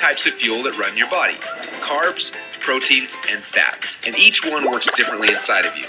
types of fuel that run your body: carbs, proteins, and fats. And each one works differently inside of you.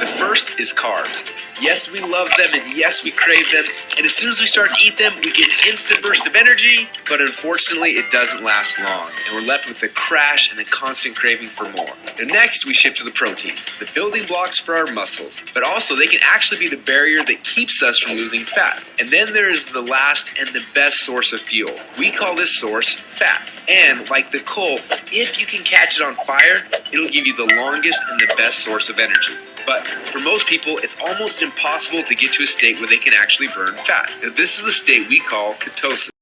The first is carbs. Yes, we love them, and yes, we crave them, and as soon as we start to eat them, we get an instant burst of energy, but unfortunately, it doesn't last long, and we're left with a crash and a constant craving for more. Now next, we shift to the proteins, the building blocks for our muscles, but also they can actually be the barrier that keeps us from losing fat. And then there is the last and the best source of fuel. We call this source fat. And like the coal, if you can catch it on fire, it'll give you the longest and the best source of energy. But for most people, it's almost impossible to get to a state where they can actually burn fat. Now, this is a state we call ketosis.